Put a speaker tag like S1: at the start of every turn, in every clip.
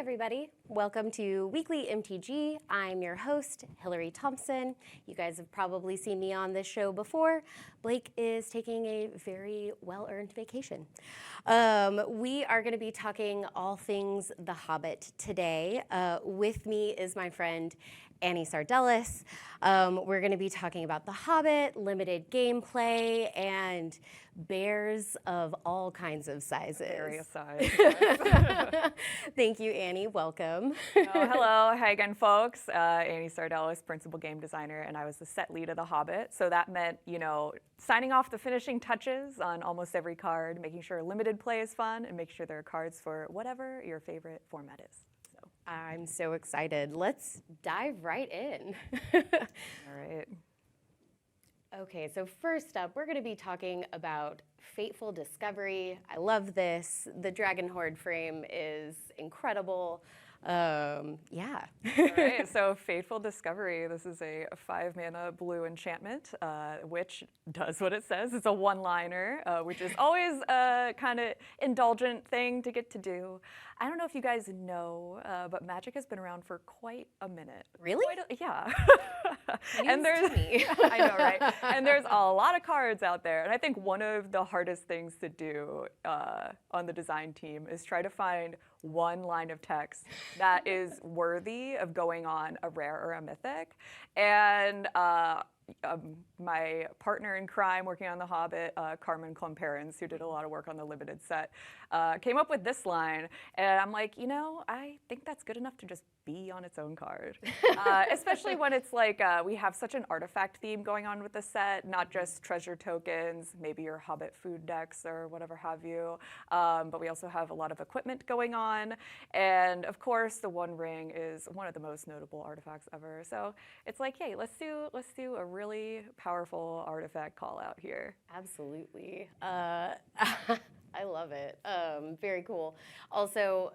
S1: everybody. Welcome to Weekly MTG. I'm your host, Hillary Thompson. You guys have probably seen me on this show before. Blake is taking a very well-earned vacation. We are going to be talking all things The Hobbit today. With me is my friend Annie Sardelis. We're going to be talking about The Hobbit, limited gameplay, and bears of all kinds of sizes.
S2: Various sizes. Yes.
S1: Thank you, Annie. Welcome.
S2: Oh, hello. Hi again, folks. Annie Sardelis, principal game designer, and I was the set lead of The Hobbit. So that meant, signing off the finishing touches on almost every card, making sure limited play is fun, and make sure there are cards for whatever your favorite format is.
S1: I'm so excited. Let's dive right in.
S2: All right.
S1: Okay, so first up, we're going to be talking about Fateful Discovery. I love this. The Dragon Horde frame is incredible. Yeah.
S2: All right, so Fateful Discovery. This is a 5-mana blue enchantment, which does what it says. It's a one-liner, which is always a kind of indulgent thing to get to do. I don't know if you guys know, but Magic has been around for quite a minute.
S1: Really?
S2: Yeah.
S1: And there's me.
S2: I know, right? And there's a lot of cards out there. And I think one of the hardest things to do on the design team is try to find one line of text that is worthy of going on a rare or a mythic. And my partner in crime working on The Hobbit, Carmen Klumperens, who did a lot of work on the limited set, came up with this line. And I'm like, I think that's good enough to just be on its own card. Especially when it's like we have such an artifact theme going on with the set, not just treasure tokens, maybe your Hobbit food decks or whatever have you, but we also have a lot of equipment going on. And of course, the One Ring is one of the most notable artifacts ever. So it's like, hey, let's do a really powerful artifact call out here.
S1: Absolutely. I love it. Very cool. Also,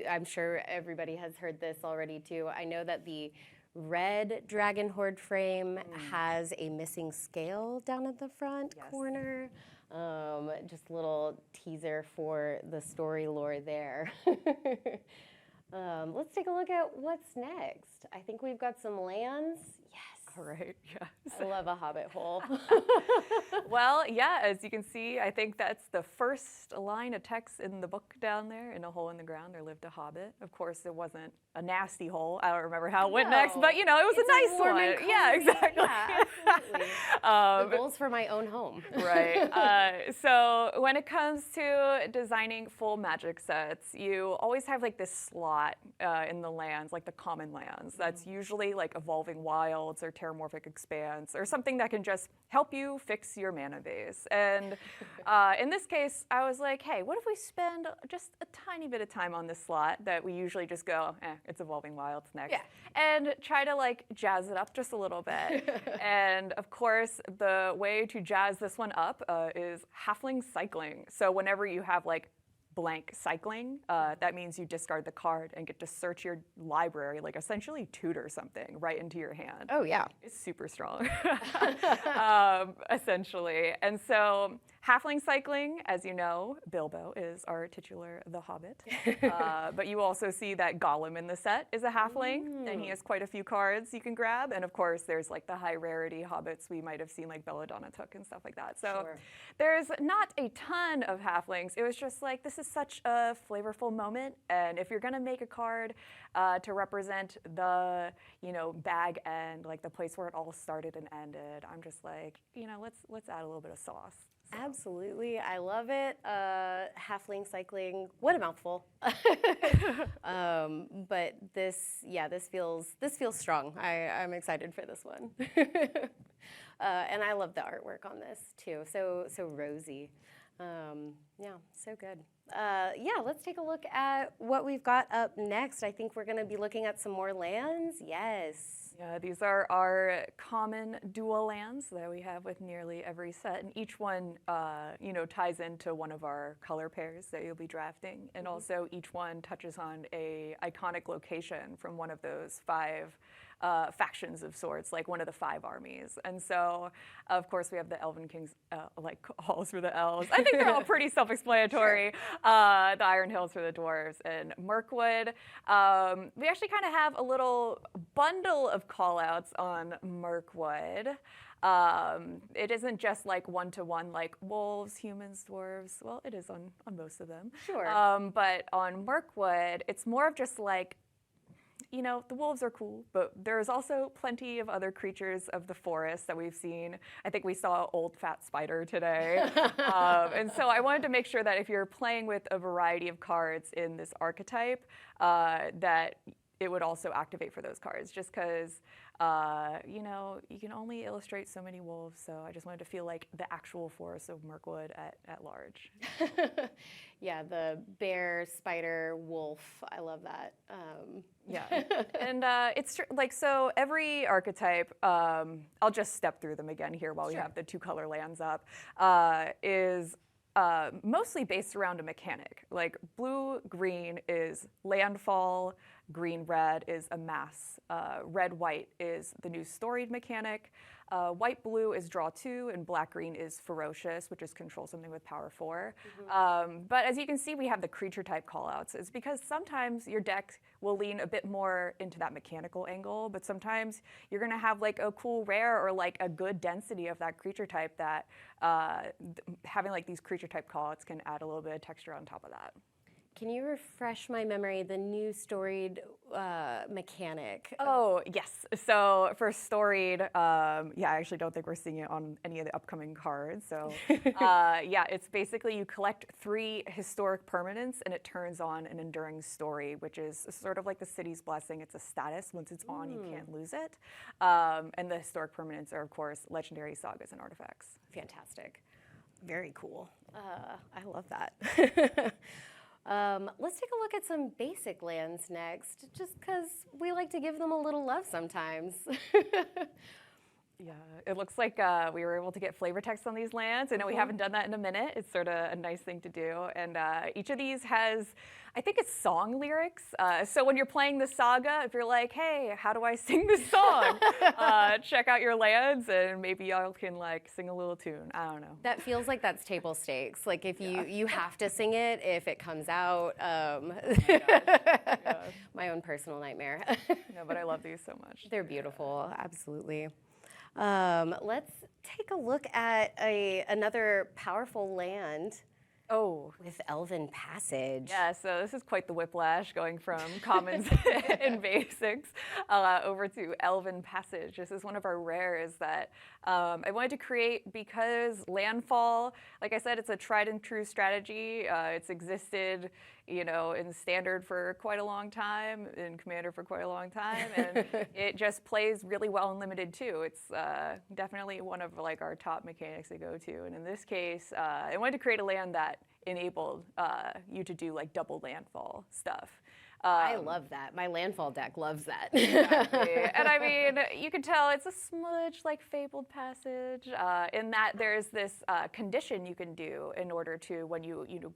S1: I'm sure everybody has heard this already too. I know that the red Dragon Horde frame has a missing scale down at the front corner. Just a little teaser for the story lore there. Let's take a look at what's next. I think we've got some lands. Yes.
S2: All right, yes.
S1: I love a Hobbit hole.
S2: Well, yeah, as you can see, I think that's the first line of text in the book down there. In a hole in the ground, there lived a Hobbit. Of course, it wasn't a nasty hole. I don't remember how it went next, but it was a nice one. Yeah, exactly.
S1: Yeah, absolutely. The goals for my own home.
S2: Right. So when it comes to designing full Magic sets, you always have like this slot in the lands, like the common lands. That's usually like Evolving Wilds or Terramorphic Expanse or something that can just help you fix your mana base. And in this case, I was like, hey, what if we spend just a tiny bit of time on this slot that we usually just go, it's Evolving Wilds next, and try to like jazz it up just a little bit. And of course, the way to jazz this one up is Halfling Cycling. So whenever you have like blank cycling, that means you discard the card and get to search your library, like essentially tutor something right into your hand.
S1: Oh yeah.
S2: It's super strong, essentially. And so Halfling Cycling, as you know, Bilbo is our titular The Hobbit. But you also see that Gollum in the set is a halfling, and he has quite a few cards you can grab. And of course, there's like the high rarity Hobbits we might have seen, like Belladonna Took and stuff like that. So there's not a ton of halflings. It was just like, this is such a flavorful moment. And if you're gonna make a card to represent the, bag end, like the place where it all started and ended, I'm just like, let's add a little bit of sauce. So.
S1: Absolutely, I love it. Halfling Cycling, what a mouthful. But this feels strong. I'm excited for this one. And I love the artwork on this too. So rosy. Yeah, so good. Let's take a look at what we've got up next. I think we're going to be looking at some more lands. Yes.
S2: Yeah, these are our common dual lands that we have with nearly every set, and each one, ties into one of our color pairs that you'll be drafting, and also each one touches on a iconic location from one of those 5 factions of sorts, like one of the 5 armies. And so, of course, we have the Elven Kings, like halls for the elves. I think they're all pretty self-explanatory. Sure. The Iron Hills for the dwarves, and Mirkwood. We actually kind of have a little bundle of call-outs on Mirkwood. It isn't just like one-to-one, like wolves, humans, dwarves. Well, it is on most of them.
S1: Sure.
S2: But on Mirkwood, it's more of just like, the wolves are cool, but there's also plenty of other creatures of the forest that we've seen. I think we saw an old fat spider today. And so I wanted to make sure that if you're playing with a variety of cards in this archetype, that it would also activate for those cards, just because, you can only illustrate so many wolves, so I just wanted to feel like the actual forest of Mirkwood at large.
S1: Yeah, the bear, spider, wolf, I love that.
S2: Yeah, and it's like, so every archetype, I'll just step through them again here while we have the 2 color lands up, is mostly based around a mechanic. Like blue-green is landfall, green-red is amass, red-white is the new storied mechanic, white-blue is draw 2, and black-green is ferocious, which is control something with power 4. But as you can see, we have the creature type callouts. It's because sometimes your deck will lean a bit more into that mechanical angle, but sometimes you're going to have like a cool rare or like a good density of that creature type that having like these creature type callouts can add a little bit of texture on top of that.
S1: Can you refresh my memory, the new storied mechanic?
S2: Oh, yes. So for storied, I actually don't think we're seeing it on any of the upcoming cards. So it's basically you collect 3 historic permanents and it turns on an enduring story, which is sort of like the city's blessing. It's a status. Once it's on, you can't lose it. And the historic permanents are, of course, legendary sagas and artifacts.
S1: Fantastic. Very cool. I love that. Let's take a look at some basic lands next, just because we like to give them a little love sometimes.
S2: Yeah, it looks like we were able to get flavor text on these lands. I know we haven't done that in a minute. It's sort of a nice thing to do. And each of these has, I think it's song lyrics. So when you're playing the saga, if you're like, hey, how do I sing this song? Check out your lands and maybe y'all can like sing a little tune. I don't know.
S1: That feels like that's table stakes. Like if you have to sing it if it comes out. My own personal nightmare.
S2: No, but I love these so much.
S1: They're beautiful, absolutely. Let's take a look at another powerful land.
S2: Oh,
S1: with Elven Passage.
S2: Yeah, so this is quite the whiplash going from commons and basics over to Elven Passage. This is one of our rares that I wanted to create because landfall, like I said, it's a tried and true strategy. It's existed, in Standard for quite a long time, in Commander for quite a long time, and it just plays really well in Limited too. It's definitely one of like our top mechanics to go to, and in this case, I wanted to create a land that enabled you to do like double landfall stuff.
S1: I love that. My landfall deck loves that.
S2: Exactly. And I mean, you can tell it's a smudge like Fabled Passage in that there's this condition you can do in order to, when you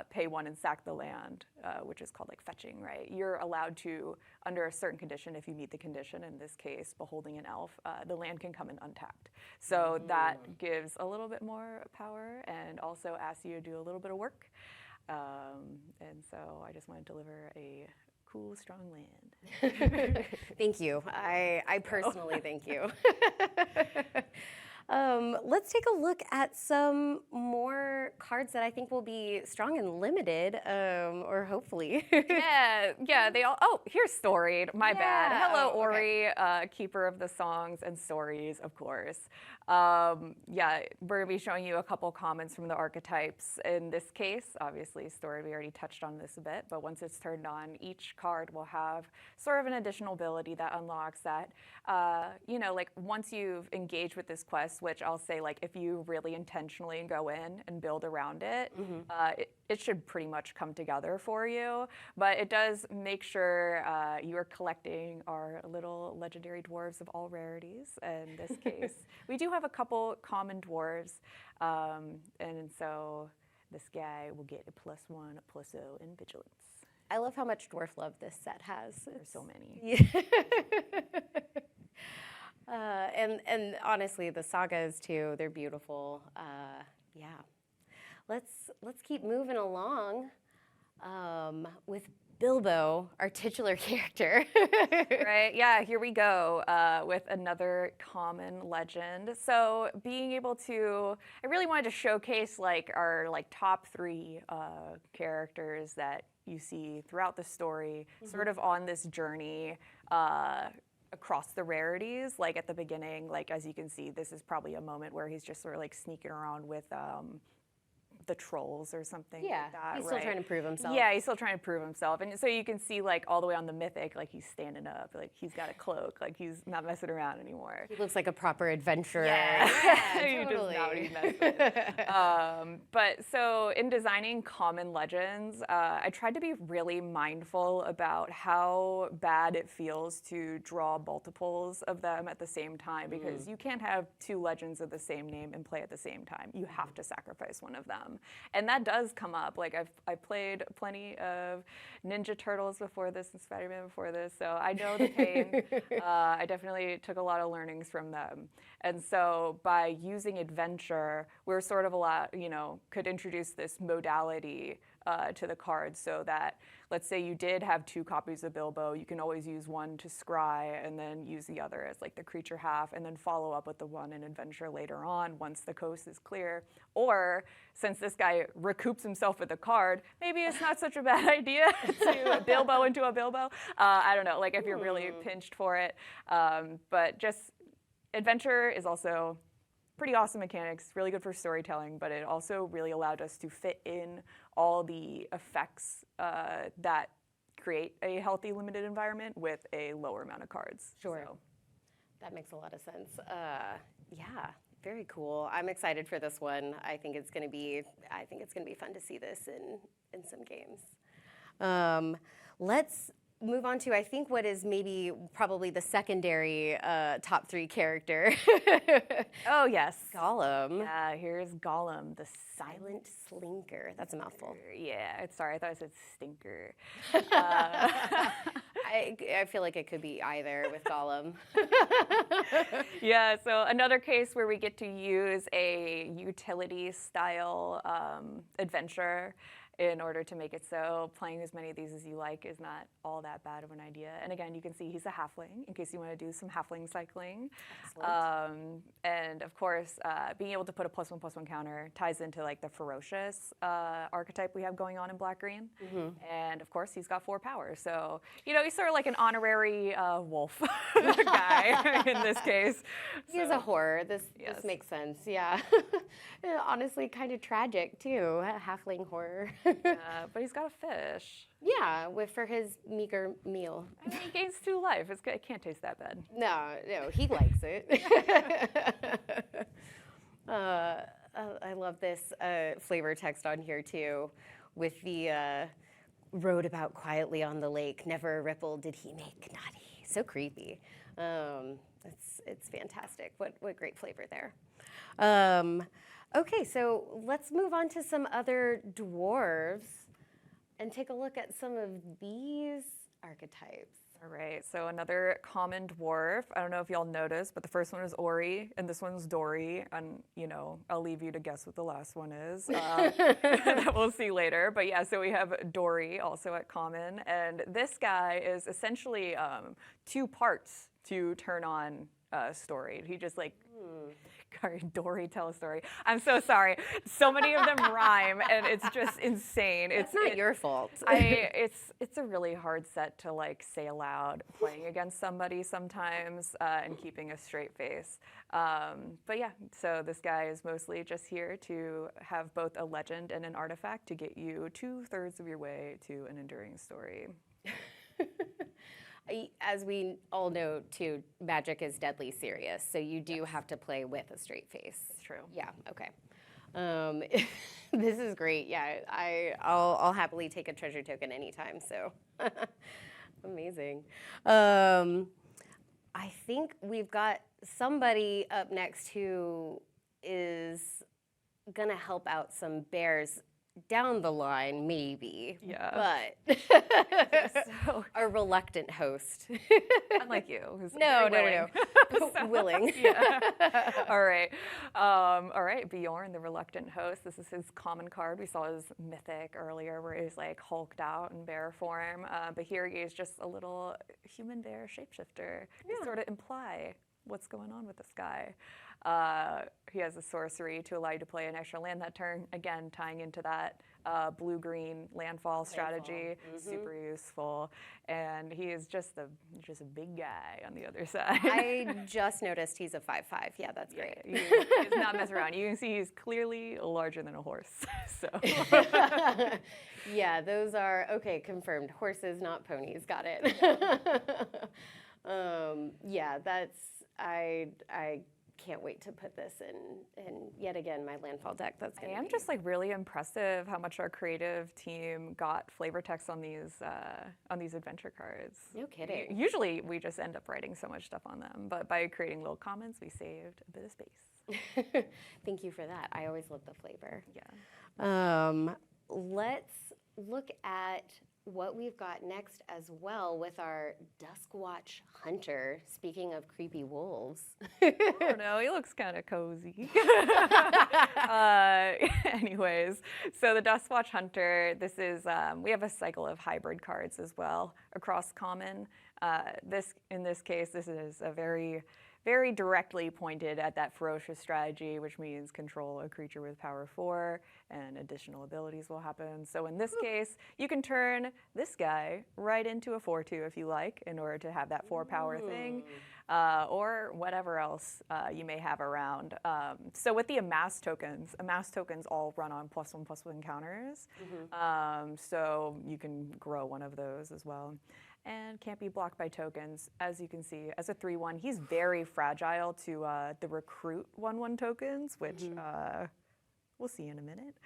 S2: pay 1 and sack the land, which is called like fetching, right? You're allowed to, under a certain condition, if you meet the condition, in this case, beholding an elf, the land can come in untapped. So that gives a little bit more power and also asks you to do a little bit of work. And so I just want to deliver a cool, strong land.
S1: Thank you. I personally thank you. Let's take a look at some more cards that I think will be strong and limited, or hopefully.
S2: Yeah, they all, oh, here's Storied, my bad. Hello, Ori,
S1: okay.
S2: Keeper of the Songs and Stories, of course. We're gonna be showing you a couple comments from the archetypes. In this case, obviously, Storied, we already touched on this a bit, but once it's turned on, each card will have sort of an additional ability that unlocks that, like once you've engaged with this quest, which I'll say, like, if you really intentionally go in and build around it, it should pretty much come together for you. But it does make sure you are collecting our little legendary dwarves of all rarities. In this case, we do have a couple common dwarves, and so this guy will get a +1, a +0 in vigilance.
S1: I love how much dwarf love this set has.
S2: There's so many.
S1: Yeah. And honestly, the sagas too, they're beautiful. Yeah. Let's keep moving along with Bilbo, our titular character.
S2: Right, yeah, here we go with another common legend. So being able to, I really wanted to showcase like our top 3 characters that you see throughout the story, sort of on this journey across the rarities. Like at the beginning, like as you can see, this is probably a moment where he's just sort of like sneaking around with the trolls or something
S1: Yeah,
S2: like that.
S1: he's still trying to prove himself.
S2: Yeah, he's still trying to prove himself. And so you can see like all the way on the mythic, like he's standing up, like he's got a cloak, like he's not messing around anymore.
S1: He looks like a proper adventurer.
S2: Yeah,
S1: Yeah,
S2: he
S1: totally.
S2: does not what he's messing with. But so in designing common legends, I tried to be really mindful about how bad it feels to draw multiples of them at the same time, because you can't have 2 legends of the same name and play at the same time. You have to sacrifice one of them. And that does come up. Like I played plenty of Ninja Turtles before this and Spider-Man before this, so I know the pain. I definitely took a lot of learnings from them. And so by using adventure, we're sort of could introduce this modality to the cards, so that let's say you did have 2 copies of Bilbo, you can always use one to scry and then use the other as like the creature half, and then follow up with the one in adventure later on once the coast is clear. Or since this guy recoups himself with a card, maybe it's not such a bad idea to Bilbo into a Bilbo. I don't know, like if you're really pinched for it. But just adventure is also pretty awesome mechanics, really good for storytelling, but it also really allowed us to fit in all the effects that create a healthy limited environment with a lower amount of cards.
S1: Sure.
S2: So.
S1: That makes a lot of sense. Yeah, very cool. I'm excited for this one. I think it's going to be fun to see this in some games. Let's move on to, I think, what is probably the secondary top 3 character.
S2: Oh, yes.
S1: Gollum.
S2: Yeah, here's Gollum, the
S1: Silent Slinker. That's a mouthful.
S2: Yeah, sorry, I thought I said stinker.
S1: I feel like it could be either with Gollum.
S2: Yeah, so another case where we get to use a utility style adventure in order to make it so playing as many of these as you like is not all that bad of an idea. And again, you can see he's a halfling, in case you want to do some halfling cycling. And of course, being able to put a +1/+1 counter ties into like the ferocious archetype we have going on in black-green. And of course, he's got 4 power. So, he's sort of like an honorary wolf guy in this case.
S1: He is a horror. This makes sense, yeah. Honestly, kind of tragic too, halfling horror.
S2: But he's got a fish.
S1: Yeah, for his meager meal.
S2: I mean, he gains 2 life. It can't taste that bad.
S1: No, he likes it. I love this flavor text on here too, with the rode about quietly on the lake, never a ripple did he make naughty. So creepy. It's fantastic. What great flavor there. Okay, so let's move on to some other dwarves and take a look at some of these archetypes.
S2: All right, so another common dwarf. I don't know if y'all noticed, but the first one is Ori, and this one's Dory. And, I'll leave you to guess what the last one is. That we'll see later. But yeah, so we have Dory also at common. And this guy is essentially 2 parts to turn on story. He just Dory, tell a story. I'm so sorry. So many of them rhyme, and it's just insane.
S1: It's not your fault.
S2: It's a really hard set to say aloud, playing against somebody sometimes, and keeping a straight face. But yeah, so this guy is mostly just here to have both a legend and an artifact to get you 2/3 of your way to an enduring story.
S1: As we all know, too, Magic is deadly serious, so you do have to play with a straight face.
S2: It's true.
S1: Yeah. Okay. This is great. Yeah, I'll happily take a treasure token anytime. So amazing. I think we've got somebody up next who is gonna help out some bears down the line, maybe.
S2: Yeah.
S1: But
S2: So,
S1: a reluctant host.
S2: unlike you, who's
S1: No.
S2: very
S1: Willing.
S2: Yeah. All right. All right. Bjorn, the reluctant host. This is his common card. We saw his mythic earlier, where he's like hulked out in bear form. But here he is just a little human bear shapeshifter to sort of imply what's going on with this guy. He has a sorcery to allow you to play an extra land that turn. Again, tying into that blue-green landfall strategy, super useful. And he is just a big guy on the other side.
S1: I just noticed he's a 5/5. Yeah, that's great.
S2: He does not mess around. You can see he's clearly larger than a horse. So
S1: Yeah, those are okay. Confirmed. Horses, not ponies. Got it. Yeah, that's I can't wait to put this in yet again my landfall deck. That's gonna
S2: I'm
S1: be
S2: just like really impressive how much our creative team got flavor text on these adventure cards.
S1: No kidding.
S2: Usually we just end up writing so much stuff on them, but by creating little comments, we saved a bit of space.
S1: Thank you for that. I always love the flavor.
S2: Yeah.
S1: Let's look at what we've got next as well with our Duskwatch Hunter. Speaking of creepy wolves.
S2: I don't know, he looks kind of cozy. Anyways, so the Duskwatch Hunter, this is, we have a cycle of hybrid cards as well across common. In this case, this is a very, very directly pointed at that ferocious strategy, which means control a creature with power 4 and additional abilities will happen. So in this case, you can turn this guy right into a 4/2 if you like, in order to have that 4 power thing, or whatever else you may have around. So with the amass tokens all run on +1/+1 counters. So you can grow one of those as well. And can't be blocked by tokens. As you can see, as a 3/1, he's very fragile to the recruit 1/1 tokens, which we'll see in a minute.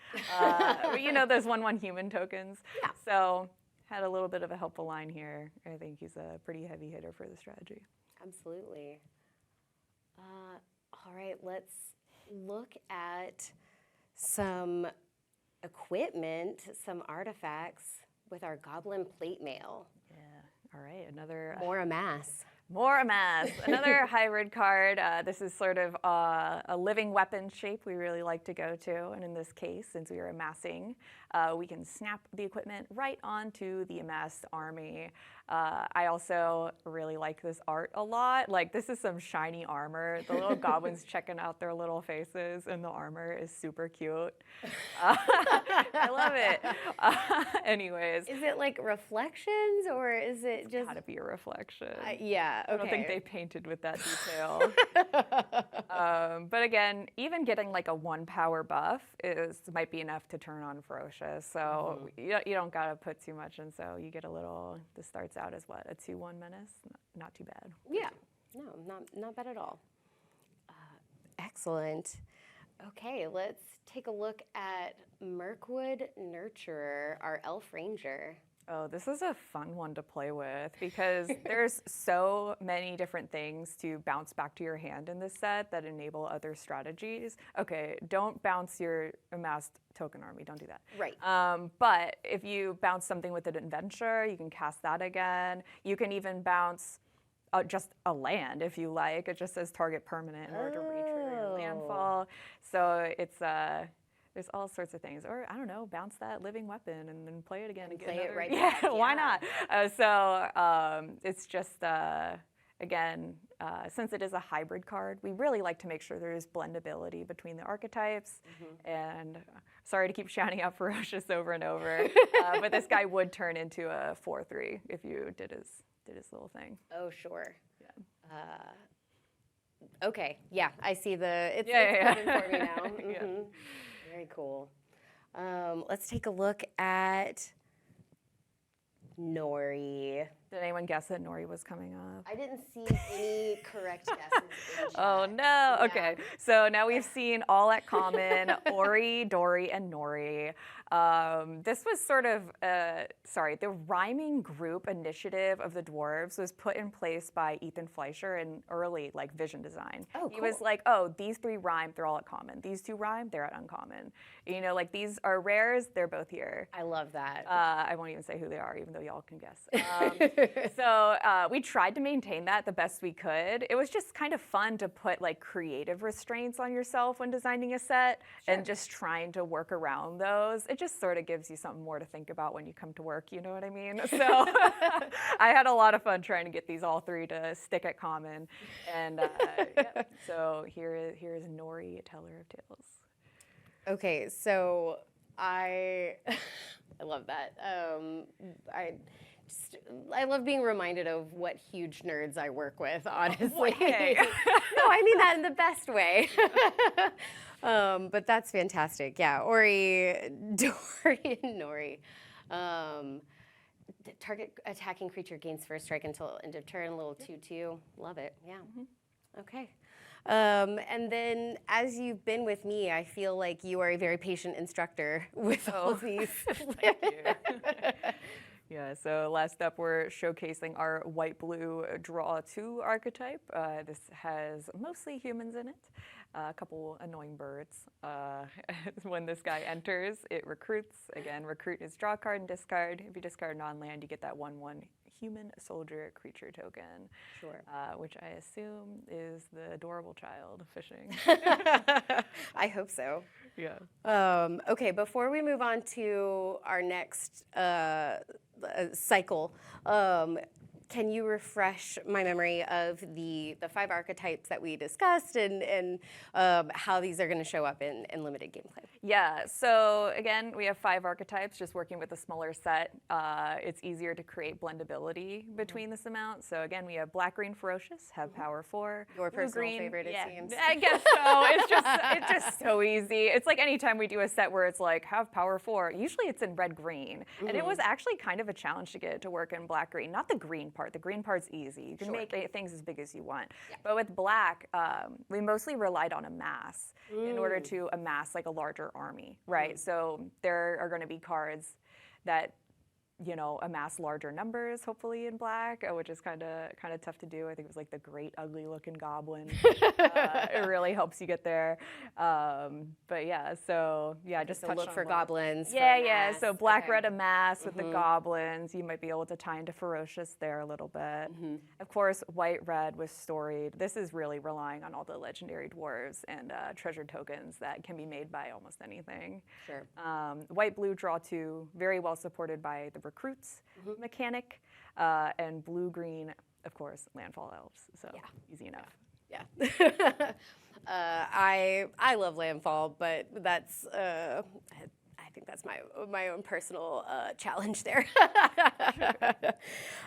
S2: You know, those 1/1 human tokens.
S1: Yeah.
S2: So had a little bit of a helpful line here. I think he's a pretty heavy hitter for the strategy.
S1: Absolutely. All right, let's look at some equipment, some artifacts with our Goblin Plate Mail.
S2: Yeah. All right. Another
S1: More amass.
S2: More amass. Another hybrid card. This is sort of a living weapon shape we really like to go to. And in this case, since we are amassing, we can snap the equipment right onto the amassed army. I also really like this art a lot. Like, this is some shiny armor. The little goblins checking out their little faces, and the armor is super cute. I love it. Anyways.
S1: Is it like reflections, or is it
S2: It's
S1: just...
S2: gotta be a reflection.
S1: Yeah, okay.
S2: I don't think they painted with that detail. But again, even getting like a 1 power buff might be enough to turn on ferocious. So you don't gotta put too much in. So you get a little. This starts out as what, a 2/1 menace? Not too bad.
S1: Yeah, no, not bad at all. Excellent. Okay, let's take a look at Mirkwood Nurturer, our elf ranger.
S2: Oh, this is a fun one to play with because there's so many different things to bounce back to your hand in this set that enable other strategies. Okay, don't bounce your amassed token army, don't do that.
S1: Right.
S2: But if you bounce something with an adventure, you can cast that again. You can even bounce just a land if you like. It just says target permanent in order to re-trigger your landfall. So it's there's all sorts of things. Or, I don't know, bounce that living weapon and then play it again. And
S1: play it right
S2: back.
S1: back.
S2: Why not? It's just, again, since it is a hybrid card, we really like to make sure there's blendability between the archetypes. And sorry to keep shouting out Ferocious over and over, but this guy would turn into a 4/3 if you did his little thing.
S1: Oh, sure.
S2: Yeah.
S1: Okay, yeah, I see it's
S2: Yeah.
S1: coming for me now.
S2: Yeah.
S1: Very cool. Let's take a look at Nori.
S2: Did anyone guess that Nori was coming up?
S1: I didn't see any correct guesses in chat.
S2: Oh no, okay. So now we've seen all at common, Ori, Dori, and Nori. This was sort of, the rhyming group initiative of the Dwarves was put in place by Ethan Fleischer in early vision design.
S1: Oh,
S2: He was like, oh, these 3 rhyme, they're all at common. These 2 rhyme, they're at uncommon. You know, these are rares, they're both here.
S1: I love that.
S2: I won't even say who they are, even though y'all can guess. So we tried to maintain that the best we could. It was just kind of fun to put creative restraints on yourself when designing a set and just trying to work around those. It just sort of gives you something more to think about when you come to work, you know what I mean? So I had a lot of fun trying to get these all 3 to stick at common. And so here is Nori, a teller of tales.
S1: Okay, so I love that. I love being reminded of what huge nerds I work with, honestly.
S2: Okay.
S1: No, I mean that in the best way. But that's fantastic. Yeah, Ori, Dori, and Nori. Target attacking creature gains first strike until end of turn, little 2/2. Love it, yeah. Okay. And then as you've been with me, I feel like you are a very patient instructor with all of these.
S2: Thank you. Yeah, so last up we're showcasing our white-blue draw 2 archetype. This has mostly humans in it, a couple annoying birds. When this guy enters, it recruits. Again, recruit is draw a card and discard. If you discard non-land, you get that 1/1 human soldier creature token.
S1: Sure.
S2: Which I assume is the adorable child fishing.
S1: I hope so.
S2: Yeah.
S1: Okay, before we move on to our next cycle, can you refresh my memory of the 5 archetypes that we discussed and how these are going to show up in limited gameplay?
S2: Yeah, so again, we have 5 archetypes, just working with a smaller set. It's easier to create blendability between this amount. So again, we have black-green ferocious, have power 4.
S1: Your personal
S2: Blue-green,
S1: favorite, it seems.
S2: I guess so. It's just so easy. It's like anytime we do a set where it's have power 4, usually it's in red-green. And it was actually kind of a challenge to get it to work in black-green. Not the green part. The green part's easy. You can make things as big as you want. Yeah. But with black, we mostly relied on amass in order to amass a larger army, right? So there are going to be cards that amass larger numbers, hopefully in black, which is kind of tough to do. I think it was the great ugly looking goblin. It really helps you get there. But yeah, so yeah, just
S1: to look for goblins.
S2: Yeah. So black, red amass with the goblins. You might be able to tie into ferocious there a little bit. Of course, white, red with storied. This is really relying on all the legendary dwarves and treasure tokens that can be made by almost anything.
S1: Sure.
S2: White, blue, draw 2, very well supported by the recruits mechanic, and blue-green, of course, landfall elves. So easy enough.
S1: Yeah. I love landfall, but that's I think that's my own personal challenge there.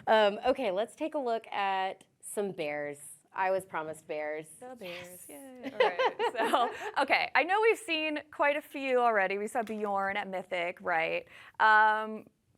S1: Okay, let's take a look at some bears. I was promised bears.
S2: The bears, yay. All right, so, okay, I know we've seen quite a few already. We saw Bjorn at Mythic, right?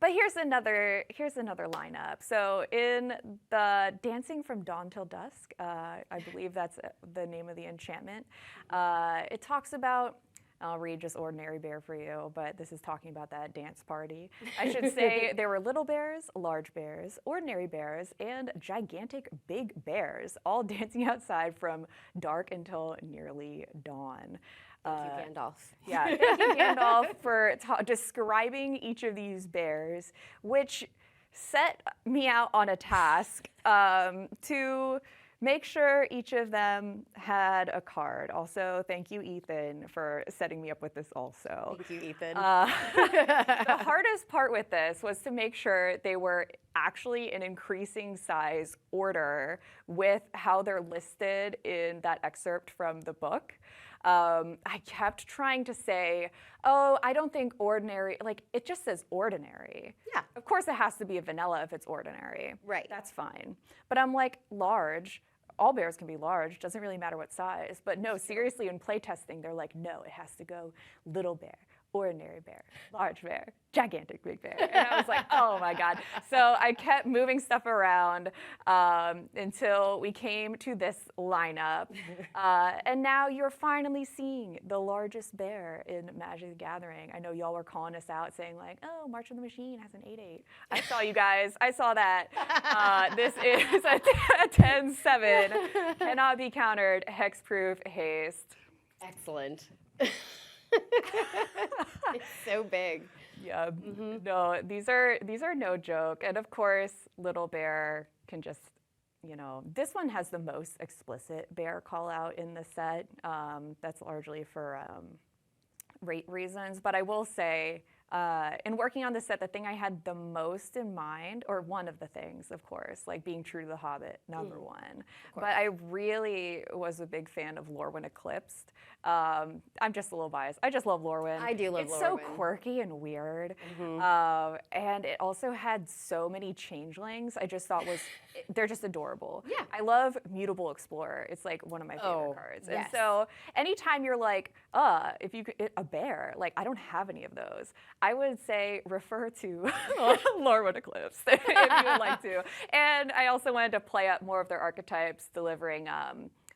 S2: But here's another lineup. So in the Dancing from Dawn Till Dusk, I believe that's the name of the enchantment, it talks about, I'll read just ordinary bear for you, but this is talking about that dance party. I should say there were little bears, large bears, ordinary bears, and gigantic big bears, all dancing outside from dark until nearly dawn.
S1: Thank you, Gandalf.
S2: Yeah, thank you, Gandalf, for describing each of these bears, which set me out on a task to make sure each of them had a card. Also, thank you, Ethan, for setting me up with this also.
S1: Thank you, Ethan.
S2: The hardest part with this was to make sure they were actually in increasing size order with how they're listed in that excerpt from the book. I kept trying to say, oh, I don't think ordinary, it just says ordinary.
S1: Yeah.
S2: Of course it has to be a vanilla if it's ordinary.
S1: Right.
S2: That's fine. But I'm large. All bears can be large, doesn't really matter what size. But no, seriously, in playtesting, they're no, it has to go little bear, ordinary bear, large bear, gigantic big bear. And I was like, oh my God. So I kept moving stuff around until we came to this lineup. And now you're finally seeing the largest bear in Magic the Gathering. I know y'all were calling us out saying like, oh, March of the Machine has an 8/8. I saw you guys. I saw that. This is a 10/7. Cannot be countered. Hexproof haste.
S1: Excellent. It's so big.
S2: Yeah. No, these are no joke. And of course, little bear can just, you know, this one has the most explicit bear call out in the set. That's largely for rate reasons. But I will say, in working on this set, the thing I had the most in mind, or one of the things, of course, like being true to the Hobbit, number one. But I really was a big fan of Lorwyn Eclipsed. I'm just a little biased. I just love Lorwyn.
S1: I do love Lorwyn.
S2: It's so quirky and weird. And it also had so many changelings. I just thought they're just adorable.
S1: Yeah.
S2: I love Mutable Explorer. It's like one of my favorite cards.
S1: Yes.
S2: And so anytime you're like, if you could, a bear, like I don't have any of those. I would say refer to Lorwyn Eclipse if you would like to. And I also wanted to play up more of their archetypes, delivering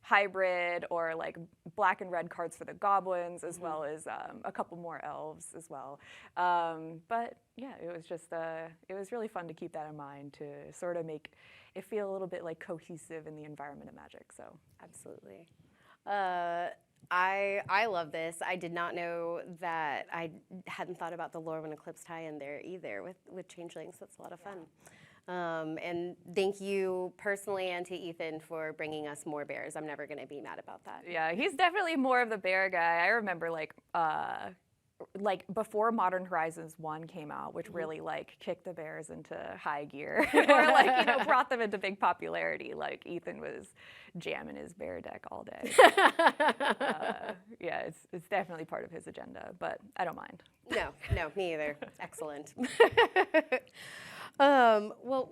S2: hybrid or like black and red cards for the goblins, as well as a couple more elves as well. But yeah, it was just, it was really fun to keep that in mind, to sort of make it feel a little bit like cohesive in the environment of Magic. So
S1: absolutely. I love this. I did not know that. I hadn't thought about the Lorwyn Eclipse tie-in there either with changelings. That's a lot of fun. And thank you personally and to Ethan for bringing us more bears. I'm never going to be mad about that.
S2: Yeah, he's definitely more of the bear guy. I remember like before Modern Horizons 1 came out, which really like kicked the bears into high gear, or like, you know, brought them into big popularity. Like Ethan was jamming his bear deck all day. Yeah, it's definitely part of his agenda, but I don't mind.
S1: No, me either. Excellent. Well,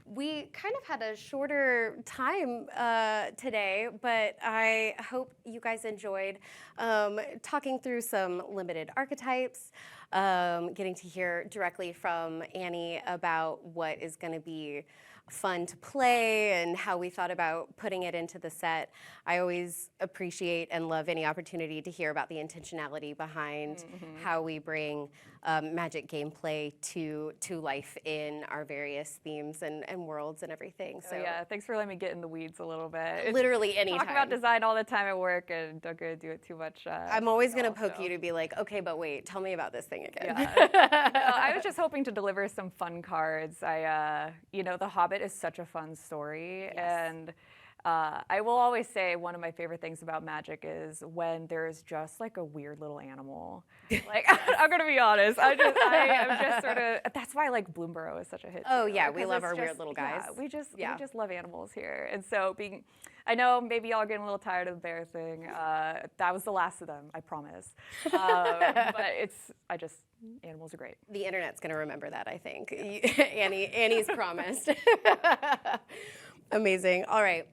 S1: we kind of had a shorter time today, but I hope you guys enjoyed talking through some limited archetypes, getting to hear directly from Annie about what is going to be fun to play and how we thought about putting it into the set. I always appreciate and love any opportunity to hear about the intentionality behind how we bring Magic gameplay to life in our various themes and worlds and everything. So
S2: yeah, thanks for letting me get in the weeds a little bit.
S1: Literally anytime.
S2: Talk about design all the time at work and don't go do it too much.
S1: I'm always going to poke you to be like, okay, but wait, tell me about this thing again.
S2: Yeah. No, I was just hoping to deliver some fun cards. You know, The Hobbit is such a fun story, and I will always say one of my favorite things about Magic is when there's just like a weird little animal. Like, I'm gonna be honest, I am just sort of, that's why like Bloomburrow is such a hit.
S1: Oh
S2: too,
S1: yeah, we love our weird little guys.
S2: Yeah, we just love animals here, and so I know maybe y'all are getting a little tired of the bear thing. That was the last of them, I promise. But animals are great.
S1: The internet's gonna remember that, I think. Annie's promised. Amazing. All right.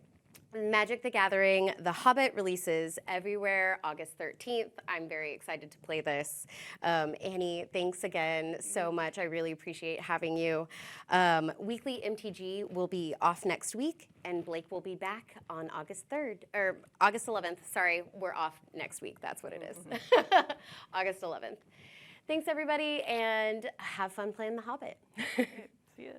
S1: Magic the Gathering, The Hobbit releases everywhere August 13th. I'm very excited to play this. Annie, thanks again so much. I really appreciate having you. Weekly MTG will be off next week, and Blake will be back on August 11th. Sorry, we're off next week. That's what it is. August 11th. Thanks, everybody, and have fun playing The Hobbit.
S2: See ya.